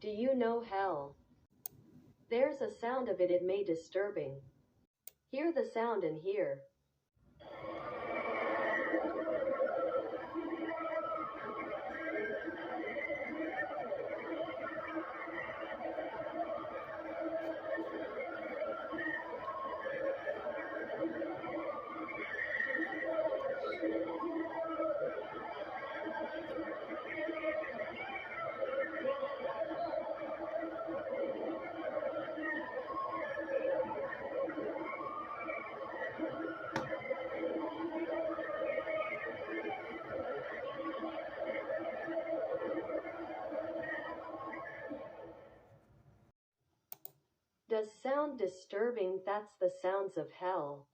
Do you know hell? There's a sound of it may disturbing. Hear the sound and hear. Does sound disturbing? That's the sounds of hell.